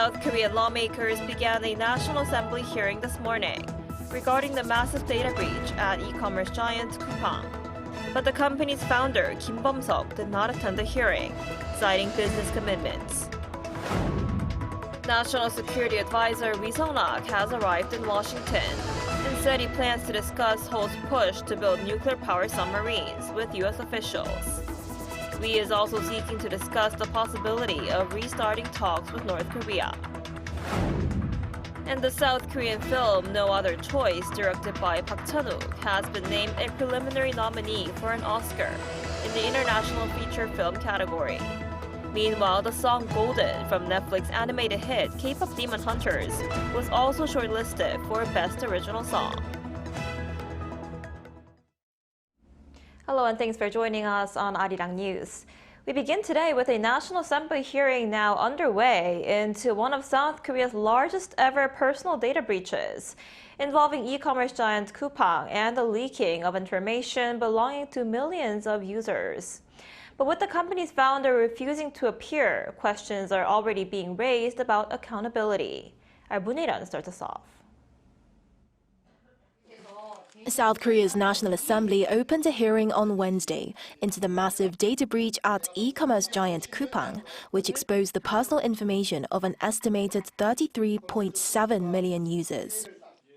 South Korean lawmakers began a National Assembly hearing this morning regarding the massive data breach at e-commerce giant Coupang. But the company's founder, Kim Bum-seok, did not attend the hearing, citing business commitments. National Security Advisor Ri Sung-nak has arrived in Washington and said he plans to discuss Seoul's push to build nuclear-powered submarines with U.S. officials. Ri is also seeking to discuss the possibility of restarting talks with North Korea. And the South Korean film No Other Choice, directed by Chan-wook, has been named a preliminary nominee for an Oscar in the International Feature Film category. Meanwhile, the song Golden from Netflix animated hit K-pop Demon Hunters was also shortlisted for Best Original Song. Hello and thanks for joining us on Arirang News. We begin today with a National Assembly hearing now underway into one of South Korea's largest ever personal data breaches, involving e-commerce giant Coupang and the leaking of information belonging to millions of users. But with the company's founder refusing to appear, questions are already being raised about accountability. Our Reiner starts us off. South Korea's National Assembly opened a hearing on Wednesday into the massive data breach at e-commerce giant Coupang, which exposed the personal information of an estimated 33.7 million users.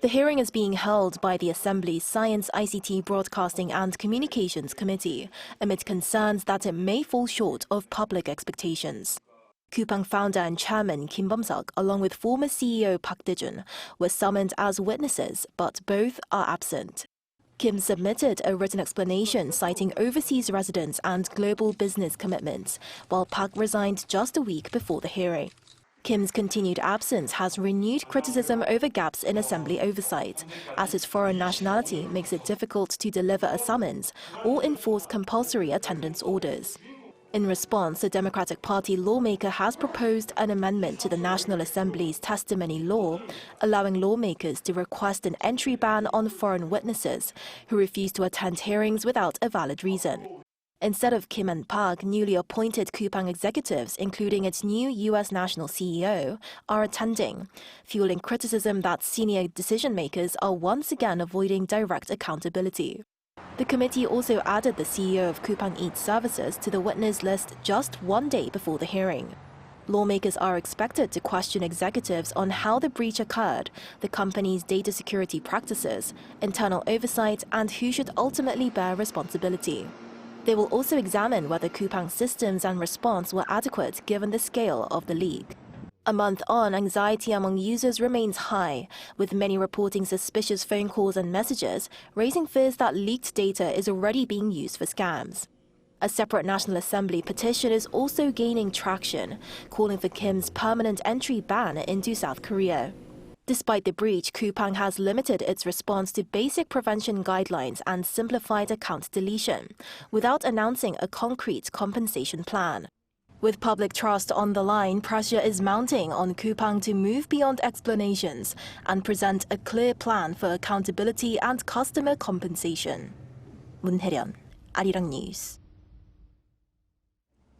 The hearing is being held by the Assembly's Science, ICT, Broadcasting and Communications Committee amid concerns that it may fall short of public expectations. Coupang founder and chairman Kim Bum-seok, along with former CEO Park Dae-jun, were summoned as witnesses, but both are absent. Kim submitted a written explanation citing overseas residence and global business commitments, while Park resigned just a week before the hearing. Kim's continued absence has renewed criticism over gaps in Assembly oversight, as his foreign nationality makes it difficult to deliver a summons or enforce compulsory attendance orders. In response, the Democratic Party lawmaker has proposed an amendment to the National Assembly's testimony law, allowing lawmakers to request an entry ban on foreign witnesses who refuse to attend hearings without a valid reason. Instead of Kim and Park, newly appointed Coupang executives, including its new U.S. national CEO, are attending, fueling criticism that senior decision-makers are once again avoiding direct accountability. The committee also added the CEO of Coupang Eats Services to the witness list just one day before the hearing. Lawmakers are expected to question executives on how the breach occurred, the company's data security practices, internal oversight, and who should ultimately bear responsibility. They will also examine whether Coupang's systems and response were adequate given the scale of the leak. A month on, anxiety among users remains high, with many reporting suspicious phone calls and messages, raising fears that leaked data is already being used for scams. A separate National Assembly petition is also gaining traction, calling for Kim's permanent entry ban into South Korea. Despite the breach, Coupang has limited its response to basic prevention guidelines and simplified account deletion, without announcing a concrete compensation plan. With public trust on the line, pressure is mounting on Coupang to move beyond explanations and present a clear plan for accountability and customer compensation. 문혜련, Arirang News.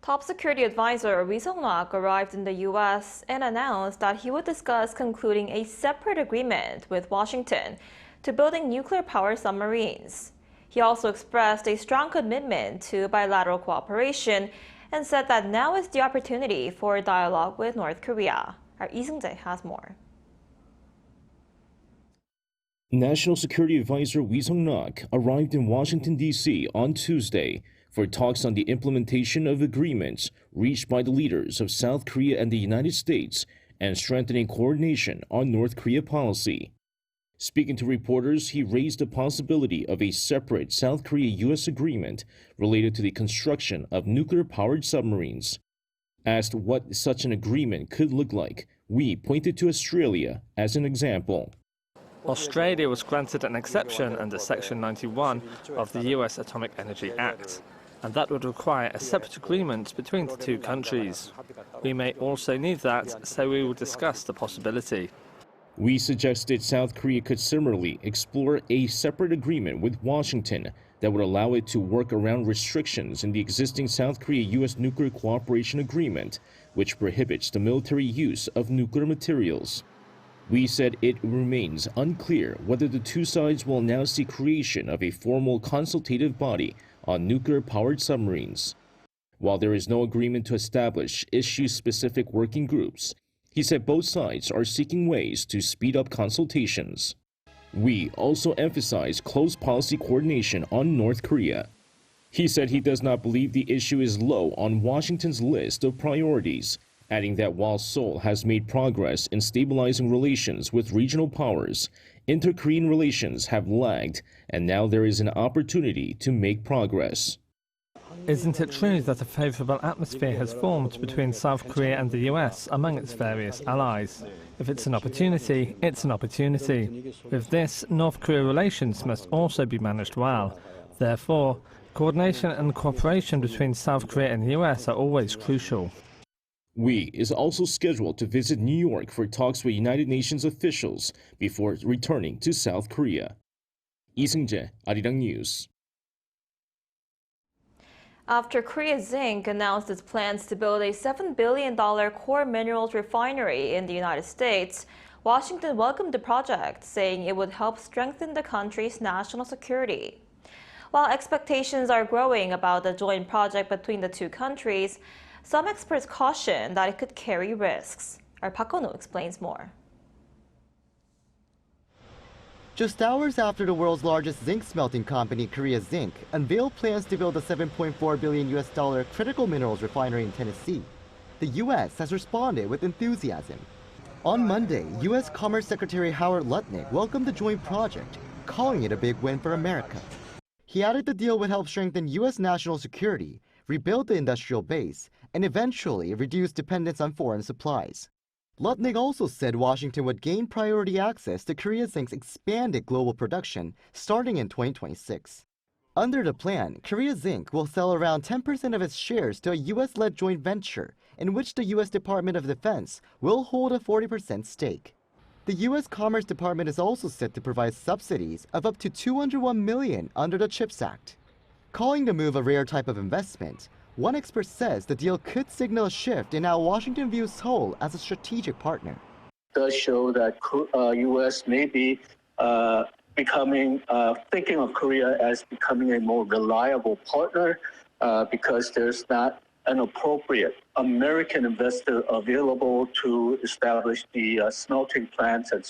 Top security advisor Ri Sung-nak arrived in the U.S. and announced that he would discuss concluding a separate agreement with Washington to building nuclear-powered submarines. He also expressed a strong commitment to bilateral cooperation and said that now is the opportunity for a dialogue with North Korea. Our Lee Seung-jae has more. National Security Advisor Ri Sung-nak arrived in Washington, D.C. on Tuesday for talks on the implementation of agreements reached by the leaders of South Korea and the United States and strengthening coordination on North Korea policy. Speaking to reporters, he raised the possibility of a separate South Korea-U.S. agreement related to the construction of nuclear-powered submarines. Asked what such an agreement could look like, Ri pointed to Australia as an example. Australia was granted an exception under Section 91 of the U.S. Atomic Energy Act, and that would require a separate agreement between the two countries. We may also need that, so we will discuss the possibility. We suggested South Korea could similarly explore a separate agreement with Washington that would allow it to work around restrictions in the existing South Korea-U.S. nuclear cooperation agreement which prohibits the military use of nuclear materials. We said it remains unclear whether the two sides will announce the creation of a formal consultative body on nuclear-powered submarines. While there is no agreement to establish issue-specific working groups, he said both sides are seeking ways to speed up consultations. We also emphasize close policy coordination on North Korea. He said he does not believe the issue is low on Washington's list of priorities, adding that while Seoul has made progress in stabilizing relations with regional powers, inter-Korean relations have lagged, and now there is an opportunity to make progress. Isn't it true that a favourable atmosphere has formed between South Korea and the US among its various allies? If it's an opportunity, it's an opportunity. With this, North Korea relations must also be managed well. Therefore, coordination and cooperation between South Korea and the US are always crucial. Wee is also scheduled to visit New York for talks with United Nations officials before returning to South Korea. Lee Seung-jae, Arirang News. After Korea Zinc announced its plans to build a $7 billion core minerals refinery in the United States, Washington welcomed the project, saying it would help strengthen the country's national security. While expectations are growing about the joint project between the two countries, some experts caution that it could carry risks. Our Park Won-woo explains more. Just hours after the world's largest zinc smelting company, Korea Zinc, unveiled plans to build a $7.4 billion critical minerals refinery in Tennessee, the U.S. has responded with enthusiasm. On Monday, U.S. Commerce Secretary Howard Lutnick welcomed the joint project, calling it a big win for America. He added the deal would help strengthen U.S. national security, rebuild the industrial base, and eventually reduce dependence on foreign supplies. Lutnick also said Washington would gain priority access to Korea Zinc's expanded global production starting in 2026. Under the plan, Korea Zinc will sell around 10% of its shares to a U.S.-led joint venture in which the U.S. Department of Defense will hold a 40% stake. The U.S. Commerce Department is also set to provide subsidies of up to $201 million under the CHIPS Act. Calling the move a rare type of investment, one expert says the deal could signal a shift in how Washington views Seoul as a strategic partner. It does show that U.S. may be thinking of Korea as becoming a more reliable partner because there's not an appropriate American investor available to establish the smelting plants and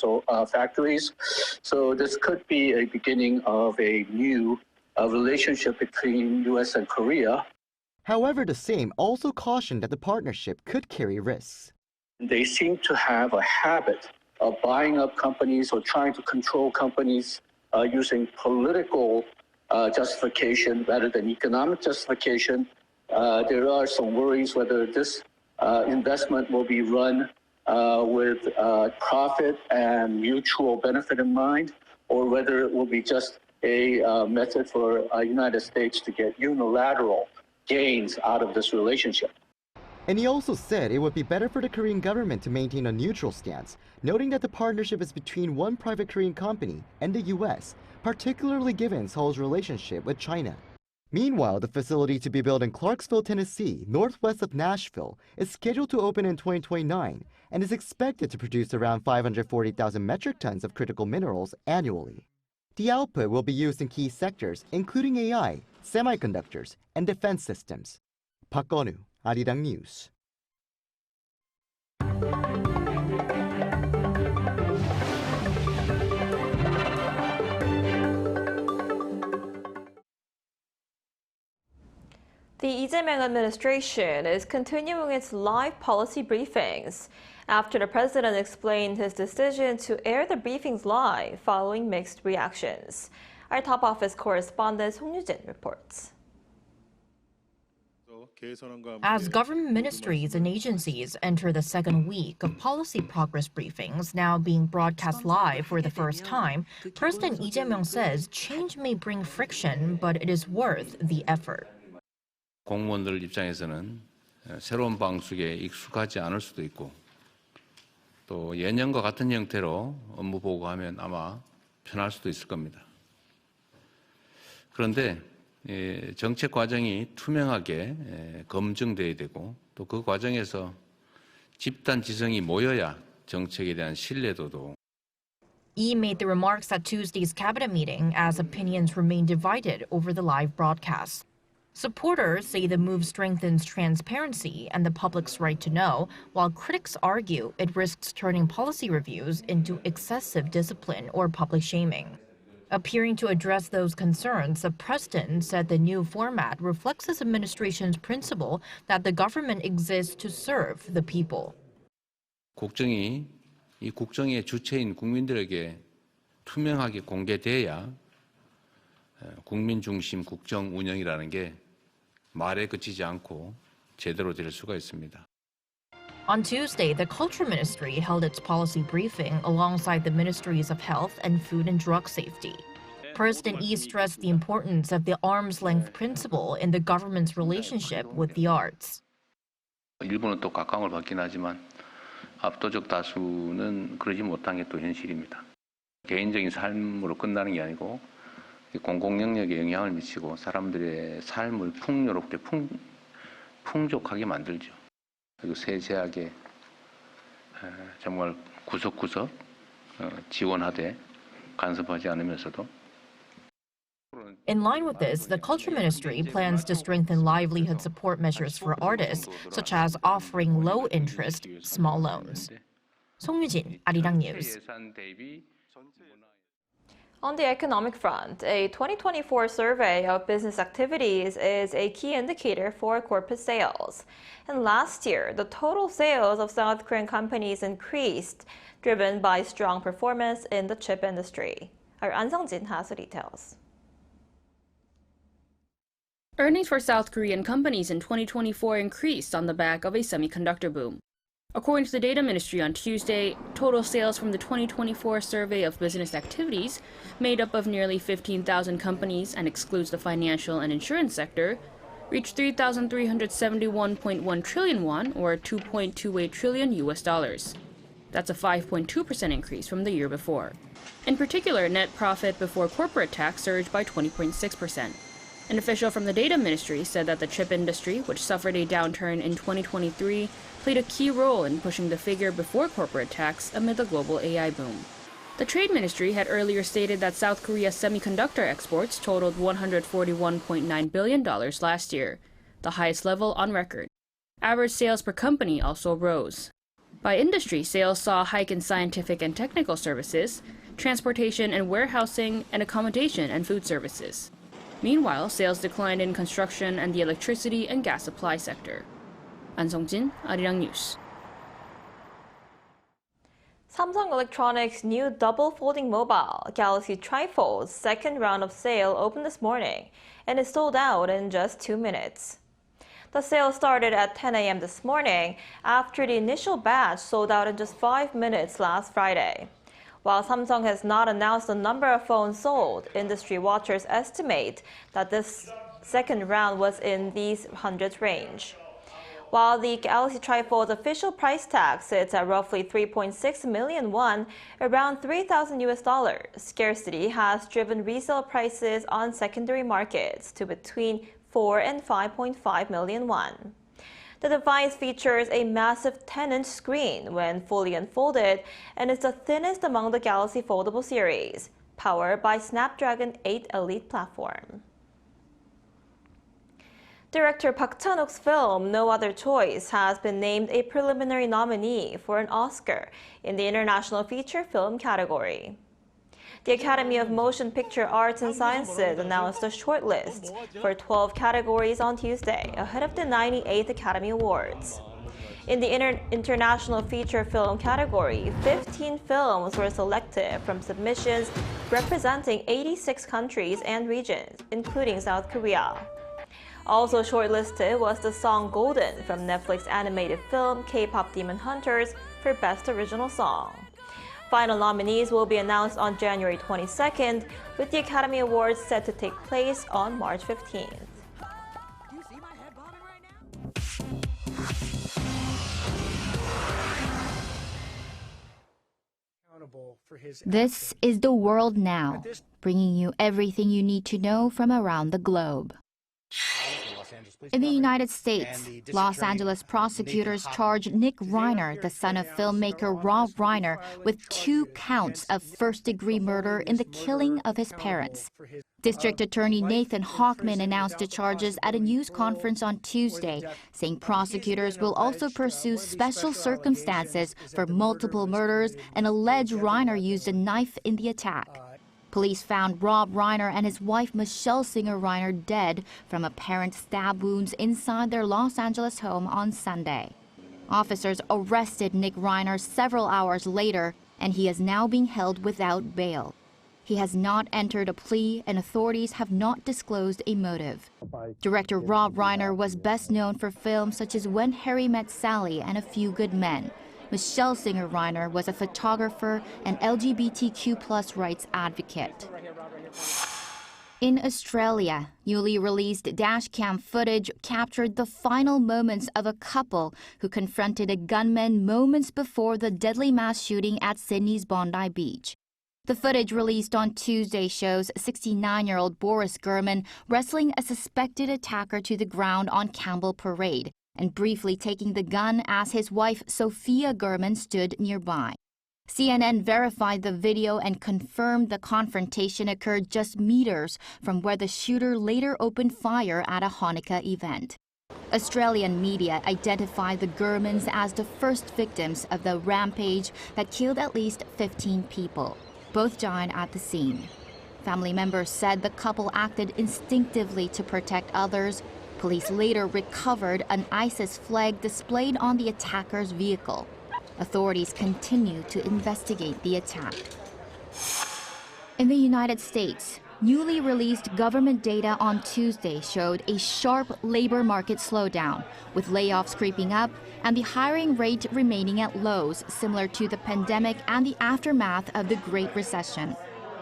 factories. So this could be a beginning of a new relationship between U.S. and Korea. However, the same also cautioned that the partnership could carry risks. They seem to have a habit of buying up companies or trying to control companies using political justification rather than economic justification. There are some worries whether this investment will be run with profit and mutual benefit in mind, or whether it will be just a method for the United States to get unilateral gains out of this relationship. And he also said it would be better for the Korean government to maintain a neutral stance, noting that the partnership is between one private Korean company and the U.S., particularly given Seoul's relationship with China. Meanwhile, the facility to be built in Clarksville, Tennessee, northwest of Nashville, is scheduled to open in 2029 and is expected to produce around 540,000 metric tons of critical minerals annually. The output will be used in key sectors, including AI, semiconductors, and defense systems. Park Won-woo, Arirang News. The Lee Jae-myung administration is continuing its live policy briefings after the president explained his decision to air the briefings live following mixed reactions. Our top office correspondent Song Yoo-jin reports. As government ministries and agencies enter the second week of policy progress briefings now being broadcast live for the first time, President Lee Jae-myung says change may bring friction, but it is worth the effort. 공무원들 입장에서는 새로운 방식에 익숙하지 않을 수도 있고 또 예년과 같은 형태로 업무 보고하면 아마 편할 수도 있을 겁니다. 그런데 정책 과정이 투명하게 검증돼야 되고 또 그 과정에서 집단 지성이 모여야 정책에 대한 신뢰도도. Lee made the remarks at Tuesday's cabinet meeting as opinions remain divided over the live broadcast. Supporters say the move strengthens transparency and the public's right to know, while critics argue it risks turning policy reviews into excessive discipline or public shaming. Appearing to address those concerns, the president said the new format reflects his administration's principle that the government exists to serve the people. 이 국정의 주체인 국민들에게 투명하게 공개돼야 국민 중심 국정 운영이라는 게 말에 그치지 않고 제대로 될 수가 있습니다. On Tuesday, the Culture Ministry held its policy briefing alongside the Ministries of Health and Food and Drug Safety. President Lee stressed the importance of the arm's-length principle in the government's relationship with the arts. 일부는 또 각광을 받긴 하지만 압도적 다수는 그러지 못한 게 또 현실입니다. 개인적인 삶으로 끝나는 게 아니고 공공 영역에 영향을 미치고 사람들의 삶을 풍요롭게 풍족하게 만들죠. 그리고 세세하게 정말 구석구석 지원하되 간섭하지 않으면서도. In line with this, the Culture Ministry plans to strengthen livelihood support measures for artists, such as offering low-interest, small loans. 송유진, Arirang News. On the economic front, a 2024 survey of business activities is a key indicator for corporate sales. And last year, the total sales of South Korean companies increased, driven by strong performance in the chip industry. Our An Sung-jin has the details. Earnings for South Korean companies in 2024 increased on the back of a semiconductor boom. According to the Data Ministry on Tuesday, total sales from the 2024 survey of business activities, made up of nearly 15,000 companies and excludes the financial and insurance sector, reached 3,371.1 trillion won, or 2.28 trillion US dollars. That's a 5.2% increase from the year before. In particular, net profit before corporate tax surged by 20.6%. An official from the Data Ministry said that the chip industry, which suffered a downturn in 2023, played a key role in pushing the figure before corporate tax amid the global AI boom. The Trade Ministry had earlier stated that South Korea's semiconductor exports totaled $141.9 billion last year, the highest level on record. Average sales per company also rose. By industry, sales saw a hike in scientific and technical services, transportation and warehousing, and accommodation and food services. Meanwhile, sales declined in construction and the electricity and gas supply sector. An Sung-jin, Arirang News. Samsung Electronics' new double-folding mobile, Galaxy TriFold's second round of sale opened this morning and is sold out in just 2 minutes. The sale started at 10 a.m. this morning after the initial batch sold out in just 5 minutes last Friday. While Samsung has not announced the number of phones sold, industry watchers estimate that this second round was in the hundreds range. While the Galaxy TriFold's official price tag sits at roughly 3.6 million won, around $3,000 US, scarcity has driven resale prices on secondary markets to between 4 and 5.5 million won. The device features a massive 10-inch screen when fully unfolded and is the thinnest among the Galaxy Foldable series, powered by Snapdragon 8 Elite platform. Director Park Chan-wook's film No Other Choice has been named a preliminary nominee for an Oscar in the International Feature Film category. The Academy of Motion Picture Arts and Sciences announced a shortlist for 12 categories on Tuesday, ahead of the 98th Academy Awards. In the International Feature Film category, 15 films were selected from submissions representing 86 countries and regions, including South Korea. Also shortlisted was the song Golden from Netflix animated film K-pop Demon Hunters for Best Original Song. Final nominees will be announced on January 22nd, with the Academy Awards set to take place on March 15th. This is The World Now, bringing you everything you need to know from around the globe. In the United States, Los Angeles prosecutors charged Nick Reiner, the son of filmmaker Rob Reiner, with 2 counts of first-degree murder in the killing of his parents. District Attorney Nathan Hochman announced the charges at a news conference on Tuesday, saying prosecutors will also pursue special circumstances for multiple murders and allege Reiner used a knife in the attack. Police found Rob Reiner and his wife Michelle Singer Reiner dead from apparent stab wounds inside their Los Angeles home on Sunday. Officers arrested Nick Reiner several hours later, and he is now being held without bail. He has not entered a plea, and authorities have not disclosed a motive. Director Rob Reiner was best known for films such as When Harry Met Sally and A Few Good Men. Michelle Singer Reiner was a photographer and LGBTQ+ rights advocate. In Australia, newly released dashcam footage captured the final moments of a couple who confronted a gunman moments before the deadly mass shooting at Sydney's Bondi Beach. The footage released on Tuesday shows 69-year-old Boris Gurman wrestling a suspected attacker to the ground on Campbell Parade and briefly taking the gun as his wife Sophia Gurman stood nearby. CNN verified the video and confirmed the confrontation occurred just meters from where the shooter later opened fire at a Hanukkah event. Australian media identified the Gurmans as the first victims of the rampage that killed at least 15 people. Both died at the scene. Family members said the couple acted instinctively to protect others. Police later recovered an ISIS flag displayed on the attacker's vehicle. Authorities continue to investigate the attack. In the United States, newly released government data on Tuesday showed a sharp labor market slowdown, with layoffs creeping up and the hiring rate remaining at lows similar to the pandemic and the aftermath of the Great Recession.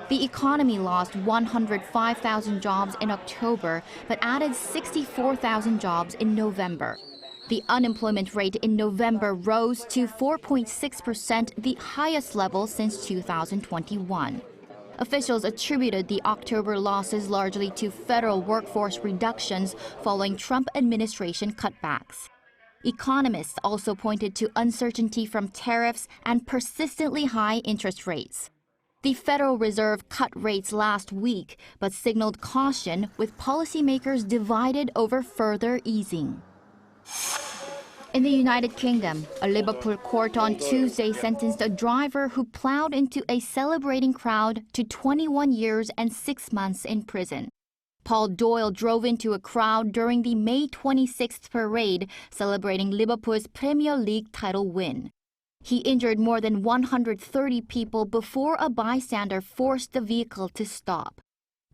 The economy lost 105,000 jobs in October, but added 64,000 jobs in November. The unemployment rate in November rose to 4.6%, the highest level since 2021. Officials attributed the October losses largely to federal workforce reductions following Trump administration cutbacks. Economists also pointed to uncertainty from tariffs and persistently high interest rates. The Federal Reserve cut rates last week, but signaled caution with policymakers divided over further easing. In the United Kingdom, a Liverpool court on Tuesday sentenced a driver who plowed into a celebrating crowd to 21 years and 6 months in prison. Paul Doyle drove into a crowd during the May 26th parade celebrating Liverpool's Premier League title win. He injured more than 130 people before a bystander forced the vehicle to stop.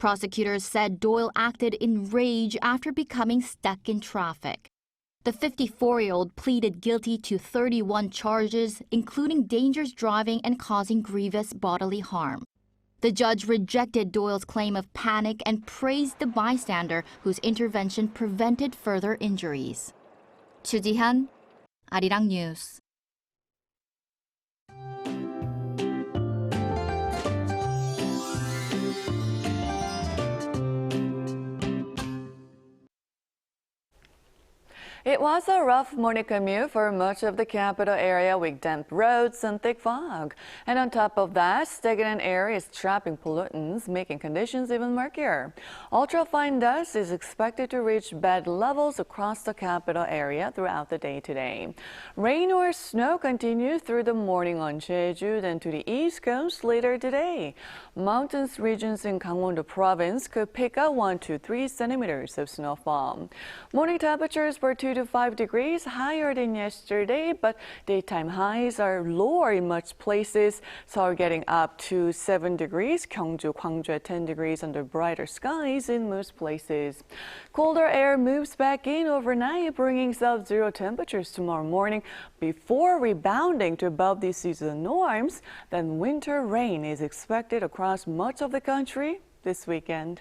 Prosecutors said Doyle acted in rage after becoming stuck in traffic. The 54-year-old pleaded guilty to 31 charges, including dangerous driving and causing grievous bodily harm. The judge rejected Doyle's claim of panic and praised the bystander whose intervention prevented further injuries. 추지현, 아리랑 뉴스. It was a rough morning commute for much of the capital area with damp roads and thick fog. And on top of that, stagnant air is trapping pollutants, making conditions even murkier. Ultrafine dust is expected to reach bad levels across the capital area throughout the day today. Rain or snow continues through the morning on Jeju and to the east coast later today. Mountainous regions in Gangwon-do province could pick up 1 to 3 centimeters of snowfall. Morning temperatures were 2 to 5 degrees higher than yesterday, but daytime highs are lower in much places. Seoul getting up to 7 degrees, Gyeongju, Gwangju at 10 degrees under brighter skies in most places. Colder air moves back in overnight, bringing sub-zero temperatures tomorrow morning before rebounding to above the seasonal norms. Then winter rain is expected across much of the country this weekend.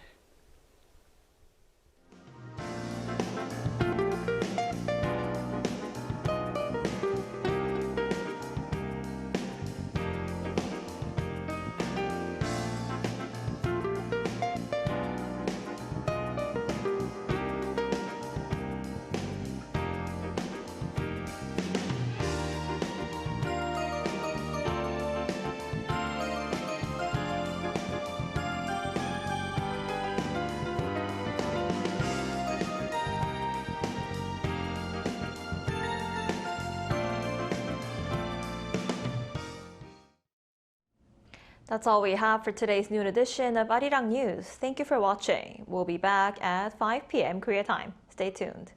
That's all we have for today's noon edition of Arirang News. Thank you for watching. We'll be back at 5 p.m. Korea time. Stay tuned.